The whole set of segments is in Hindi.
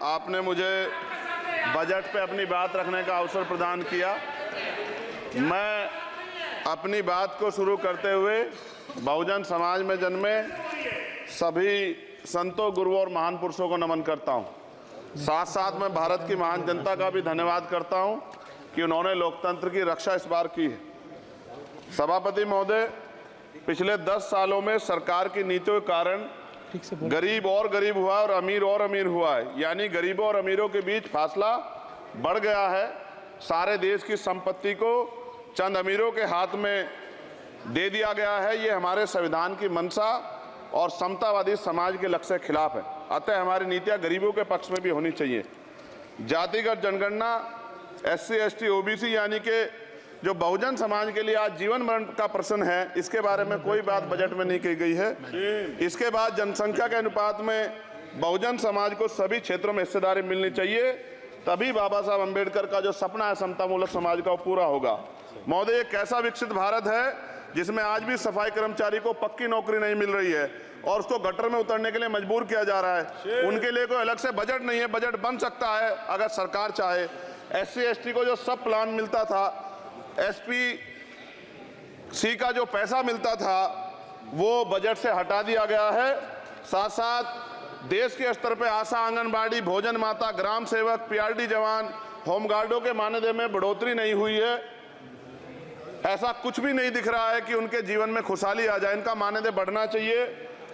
आपने मुझे बजट पे अपनी बात रखने का अवसर प्रदान किया। मैं अपनी बात को शुरू करते हुए बहुजन समाज में जन्मे सभी संतों, गुरुओं और महान पुरुषों को नमन करता हूं। साथ साथ मैं भारत की महान जनता का भी धन्यवाद करता हूं कि उन्होंने लोकतंत्र की रक्षा इस बार की है। सभापति महोदय, पिछले 10 सालों में सरकार की नीतियों के कारण गरीब और गरीब हुआ और अमीर हुआ है, यानी गरीबों और अमीरों के बीच फासला बढ़ गया है। सारे देश की संपत्ति को चंद अमीरों के हाथ में दे दिया गया है। ये हमारे संविधान की मंशा और समतावादी समाज के लक्ष्य के खिलाफ है। अतः हमारी नीतियां गरीबों के पक्ष में भी होनी चाहिए। जातिगत जनगणना, SC, ST, OBC यानी कि जो बहुजन समाज के लिए आज जीवन मरण का प्रश्न है, इसके बारे में कोई बात बजट में नहीं की गई है। इसके बाद जनसंख्या के अनुपात में बहुजन समाज को सभी क्षेत्रों में हिस्सेदारी मिलनी चाहिए, तभी बाबा साहब अम्बेडकर का जो सपना है समतामूलक समाज का, वो पूरा होगा। महोदय, एक ऐसा विकसित भारत है जिसमें आज भी सफाई कर्मचारी को पक्की नौकरी नहीं मिल रही है और उसको गटर में उतरने के लिए मजबूर किया जा रहा है। उनके लिए कोई अलग से बजट नहीं है। बजट बन सकता है अगर सरकार चाहे। SC, ST को जो सब प्लान मिलता था, SPC का जो पैसा मिलता था, वो बजट से हटा दिया गया है। साथ साथ देश के स्तर पर आशा, आंगनबाड़ी, भोजन माता, ग्राम सेवक, PRD जवान, होमगार्डों के मानदेय में बढ़ोतरी नहीं हुई है। ऐसा कुछ भी नहीं दिख रहा है कि उनके जीवन में खुशहाली आ जाए। इनका मानदेय बढ़ना चाहिए।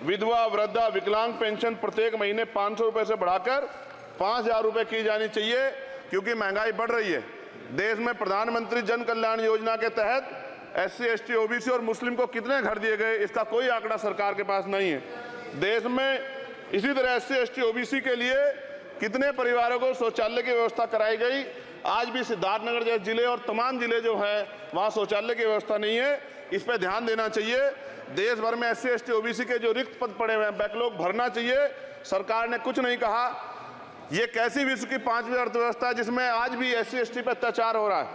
विधवा, वृद्धा, विकलांग पेंशन प्रत्येक महीने 500 रुपये से बढ़ाकर 5000 रुपये की जानी चाहिए, क्योंकि महंगाई बढ़ रही है। देश में प्रधानमंत्री जन कल्याण योजना के तहत SC, ST, OBC और मुस्लिम को कितने घर दिए गए, इसका कोई आंकड़ा सरकार के पास नहीं है। देश में इसी तरह SC, ST, OBC के लिए कितने परिवारों को शौचालय की व्यवस्था कराई गई। आज भी सिद्धार्थनगर जैसे जिले और तमाम जिले जो है वहाँ शौचालय की व्यवस्था नहीं है। इस पर ध्यान देना चाहिए। देश भर में SC, ST, OBC के जो रिक्त पद पड़े हुए हैं, बैकलॉग भरना चाहिए। सरकार ने कुछ नहीं कहा। ये कैसी विश्व की 5वीं अर्थव्यवस्था है जिसमें आज भी SC, ST पे अत्याचार हो रहा है,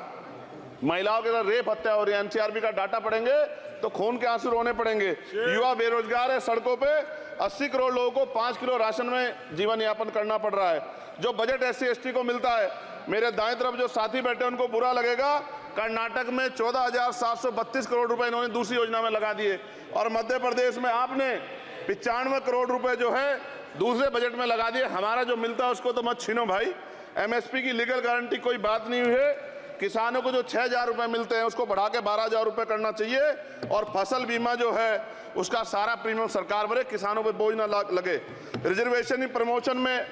महिलाओं के साथ रेप हत्या हो रही है। NCRB का डाटा पढ़ेंगे तो खून के आंसू रोने पड़ेंगे। युवा बेरोजगार है, सड़कों पे 80 करोड़ लोगों को 5 किलो राशन में जीवन यापन करना पड़ रहा है। जो बजट SC, ST को मिलता है, मेरे दाएं तरफ जो साथी बैठे उनको बुरा लगेगा, कर्नाटक में 14,732 करोड़ रुपए इन्होंने दूसरी योजना में लगा दिए और मध्य प्रदेश में आपने 95 करोड़ रुपए जो है दूसरे बजट में लगा दिए। हमारा जो मिलता है उसको तो मत छीनो भाई। MSP की लीगल गारंटी कोई बात नहीं हुई है। किसानों को जो 6,000 रुपये मिलते हैं उसको बढ़ा के 12,000 रुपये करना चाहिए और फसल बीमा जो है उसका सारा प्रीमियम सरकार भरे, किसानों पर बोझ ना लगे। रिजर्वेशन प्रमोशन में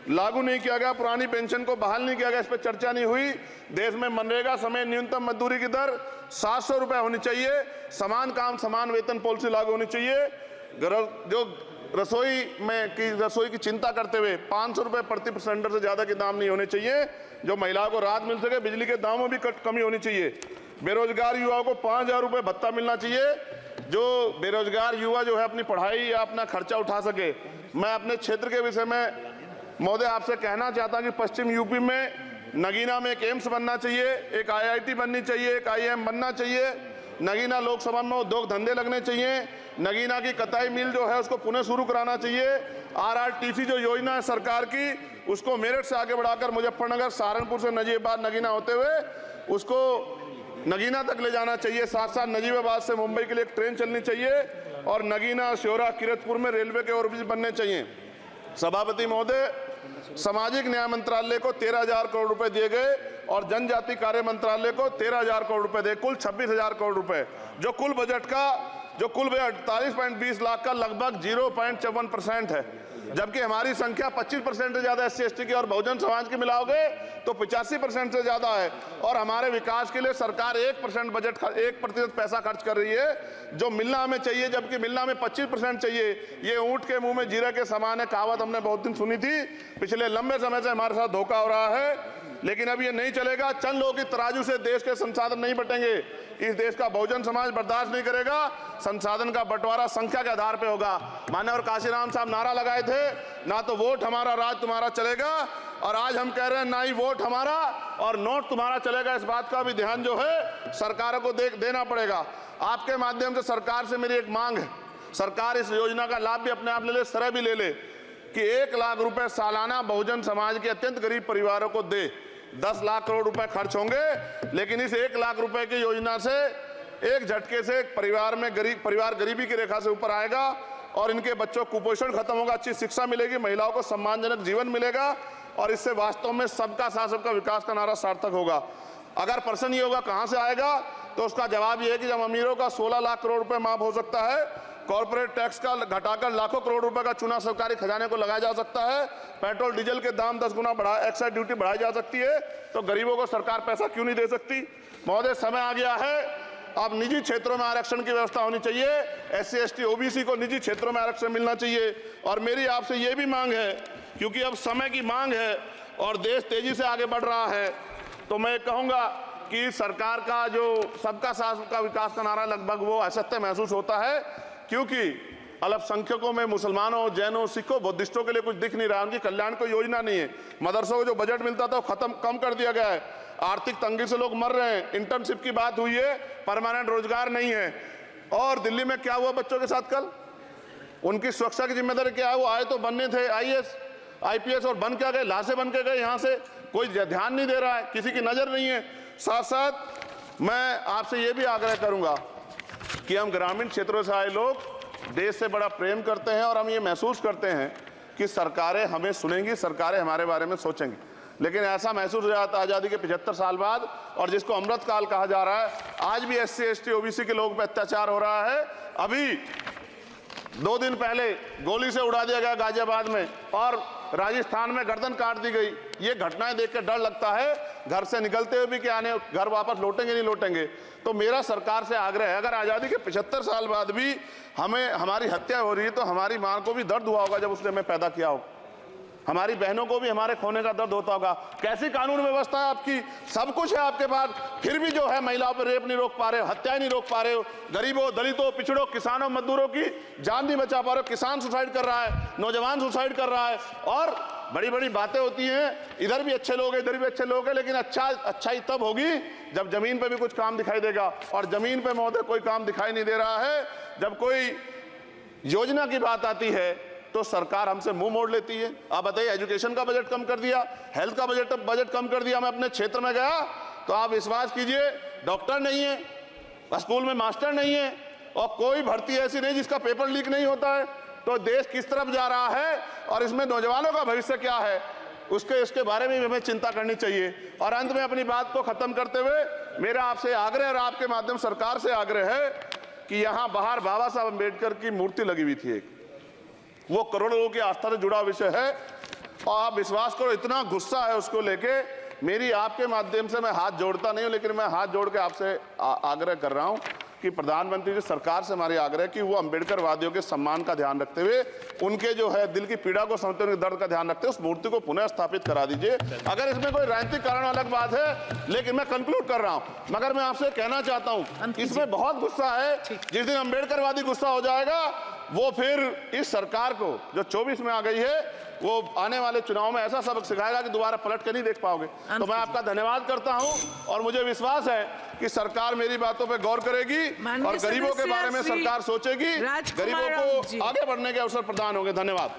लागू नहीं किया गया, पुरानी पेंशन को बहाल नहीं किया गया, इस पर चर्चा नहीं हुई। देश में मनरेगा समय न्यूनतम मजदूरी की दर 700 रुपये होनी चाहिए। समान काम समान वेतन पॉलिसी लागू होनी चाहिए। जो रसोई की चिंता करते हुए 500 रुपये प्रति सिलेंडर से ज़्यादा के दाम नहीं होने चाहिए, जो महिलाओं को राहत मिल सके। बिजली के दामों में भी कमी होनी चाहिए। बेरोजगार युवाओं को 5,000 रुपये भत्ता मिलना चाहिए, जो बेरोजगार युवा जो है अपनी पढ़ाई या अपना खर्चा उठा सके। मैं अपने क्षेत्र के विषय में महोदय आपसे कहना चाहता हूं कि पश्चिम यूपी में नगीना में एक एम्स बनना चाहिए, एक IIT बननी चाहिए, एक IIM बनना चाहिए। नगीना लोकसभा में उद्योग धंधे लगने चाहिए। नगीना की कताई मिल जो है उसको पुनः शुरू कराना चाहिए। RRTC जो योजना है सरकार की, उसको मेरठ से आगे बढ़ाकर मुजफ्फरनगर, सहारनपुर से नजीबाबाद, नगीना होते हुए उसको नगीना तक ले जाना चाहिए। साथ साथ नजीबाबाद से मुंबई के लिए एक ट्रेन चलनी चाहिए और नगीना, श्योरा, किरतपुर में रेलवे के ओवरब्रिज बनने चाहिए। सभापति महोदय, सामाजिक न्याय मंत्रालय को 13,000 करोड़ रुपए दिए गए और जनजाति कार्य मंत्रालय को 13,000 करोड़ रुपए दिए, कुल 26,000 करोड़ रुपए, जो कुल बजट 48.20 लाख का लगभग 0.54% है। जबकि हमारी संख्या 25% से ज्यादा SC, ST की और बहुजन समाज की मिलाओगे तो 85% से ज्यादा है। और हमारे विकास के लिए सरकार 1% पैसा खर्च कर रही है, जो मिलना हमें चाहिए, जबकि मिलना हमें 25% चाहिए। ये ऊंट के मुंह में जीरा के समान है, कहावत हमने बहुत दिन सुनी थी। पिछले लंबे समय से हमारे साथ धोखा हो रहा है, लेकिन अब ये नहीं चलेगा। चंद लोगों की तराजू से देश के संसाधन नहीं बटेंगे। इस देश का बहुजन समाज बर्दाश्त नहीं करेगा। संसाधन का बंटवारा संख्या के आधार पे होगा। माननीय काशीराम साहब नारा लगाए थे, ना तो वोट हमारा राज तुम्हारा चलेगा, और आज हम कह रहे हैं ना ही वोट हमारा और नोट तुम्हारा चलेगा। इस बात का भी ध्यान जो है सरकारों को देना पड़ेगा। आपके माध्यम से सरकार से मेरी एक मांग है, सरकार इस योजना का लाभ भी अपने आप ले ले, सरह भी ले ले। कि 1 लाख रुपए सालाना बहुजन समाज के अत्यंत गरीब परिवारों को दे। 10 लाख करोड़ रुपए खर्च होंगे, लेकिन इस 1 लाख रुपए की योजना से एक झटके से एक परिवार गरीबी की रेखा से ऊपर आएगा और इनके बच्चों को कुपोषण खत्म होगा, अच्छी शिक्षा मिलेगी, महिलाओं को सम्मानजनक जीवन मिलेगा और इससे वास्तव में सबका साथ सबका विकास का नारा सार्थक होगा। अगर प्रश्न ये होगा कहां से आएगा, तो उसका जवाब ये है कि जब अमीरों का 16 लाख करोड़ रुपए माफ हो सकता है, कॉर्पोरेट टैक्स का घटाकर लाखों करोड़ रुपए का चूना सरकारी खजाने को लगाया जा सकता है, पेट्रोल डीजल के दाम 10 गुना एक्साइज ड्यूटी बढ़ाई जा सकती है, तो गरीबों को सरकार पैसा क्यों नहीं दे सकती। महोदय, समय आ गया है, अब निजी क्षेत्रों में आरक्षण की व्यवस्था होनी चाहिए। SC ST OBC को निजी क्षेत्रों में आरक्षण मिलना चाहिए। और मेरी आपसे ये भी मांग है, क्योंकि अब समय की मांग है और देश तेजी से आगे बढ़ रहा है, तो मैं कहूँगा कि सरकार का जो सबका साथ सबका विकास का नारा लगभग वो असत्य महसूस होता है, क्योंकि अल्पसंख्यकों में मुसलमानों, जैनों, सिखों, बुद्धिस्टों के लिए कुछ दिख नहीं रहा, उनकी कल्याण कोई योजना नहीं है। मदरसों को जो बजट मिलता था वो कम कर दिया गया है, आर्थिक तंगी से लोग मर रहे हैं, इंटर्नशिप की बात हुई है, परमानेंट रोजगार नहीं है। और दिल्ली में क्या हुआ बच्चों के साथ कल, उनकी सुरक्षा की जिम्मेदारी क्या है, वो आए तो बनने थे IAS IPS और बन क्या गए, लाशें बन के गए, यहाँ से कोई ध्यान नहीं दे रहा है, किसी की नजर नहीं है। साथ साथ मैं आपसे ये भी आग्रह करूंगा कि हम ग्रामीण क्षेत्रों से आए लोग देश से बड़ा प्रेम करते हैं और हम ये महसूस करते हैं कि सरकारें हमें सुनेंगी, सरकारें हमारे बारे में सोचेंगी, लेकिन ऐसा महसूस हो जाता है आज़ादी के 75 साल बाद, और जिसको अमृत काल कहा जा रहा है, आज भी SC ST OBC के लोगों पर अत्याचार हो रहा है। अभी 2 दिन पहले गोली से उड़ा दिया गया गाजियाबाद में और राजस्थान में गर्दन काट दी गई। ये घटनाएं देख के डर लगता है, घर से निकलते हुए भी कि आने घर वापस लौटेंगे नहीं लौटेंगे। तो मेरा सरकार से आग्रह है, अगर आज़ादी के 75 साल बाद भी हमारी हत्या हो रही है, तो हमारी मां को भी दर्द हुआ होगा जब उसने हमें पैदा किया हो, हमारी बहनों को भी हमारे खोने का दर्द होता होगा। कैसी कानून व्यवस्था है आपकी, सब कुछ है आपके पास, फिर भी जो है महिलाओं पर रेप नहीं रोक पा रहे हो, हत्याएं नहीं रोक पा रहे हो, गरीबों, दलितों, पिछड़ों, किसानों, मजदूरों की जान नहीं बचा पा रहे हो। किसान सुसाइड कर रहा है, नौजवान सुसाइड कर रहा है, और बड़ी बड़ी बातें होती हैं, इधर भी अच्छे लोग हैं, इधर भी अच्छे लोग हैं, लेकिन अच्छाई तब होगी जब जमीन पे भी कुछ काम दिखाई देगा। और जमीन पे महोदय कोई काम दिखाई नहीं दे रहा है। जब कोई योजना की बात आती है तो सरकार हमसे मुंह मोड़ लेती है। आप बताइए, एजुकेशन का बजट कम कर दिया, हेल्थ का बजट कम कर दिया। मैं अपने क्षेत्र में गया तो आप विश्वास कीजिए, डॉक्टर नहीं है, स्कूल में मास्टर नहीं है, और कोई भर्ती ऐसी नहीं जिसका पेपर लीक नहीं होता है। तो देश किस तरफ जा रहा है और इसमें नौजवानों का भविष्य क्या है, उसके बारे में हमें चिंता करनी चाहिए। और अंत में अपनी बात को खत्म करते हुए मेरा आपसे आग्रह और आपके माध्यम सरकार से आग्रह है कि यहाँ बाहर बाबा साहब अम्बेडकर की मूर्ति लगी हुई थी, एक वो करोड़ों लोगों की आस्था से जुड़ा विषय है, और आप विश्वास करो इतना गुस्सा है उसको लेके, मेरी आपके माध्यम से मैं हाथ जोड़ता नहीं हूं, लेकिन मैं हाथ जोड़ के आपसे आग्रह कर रहा हूं कि प्रधानमंत्री जी, सरकार से हमारी आग्रह कि वो अम्बेडकर वादियों के सम्मान का ध्यान रखते हुए, उनके जो है दिल की पीड़ा को समझते हुए, उनके दर्द का ध्यान रखते हुए उस मूर्ति को पुनः स्थापित करा दीजिए। अगर इसमें कोई राजनीतिक कारण अलग बात है, लेकिन मैं कंक्लूड कर रहा हूं, मगर मैं आपसे कहना चाहता हूं इसमें बहुत गुस्सा है। जिस दिन अम्बेडकरवादी गुस्सा हो जाएगा, वो फिर इस सरकार को जो 24 में आ गई है, वो आने वाले चुनाव में ऐसा सबक सिखाएगा कि दोबारा पलट के नहीं देख पाओगे। तो मैं आपका धन्यवाद करता हूं और मुझे विश्वास है कि सरकार मेरी बातों पे गौर करेगी और गरीबों के बारे में सरकार सोचेगी, गरीबों को आगे बढ़ने के अवसर प्रदान होंगे। धन्यवाद।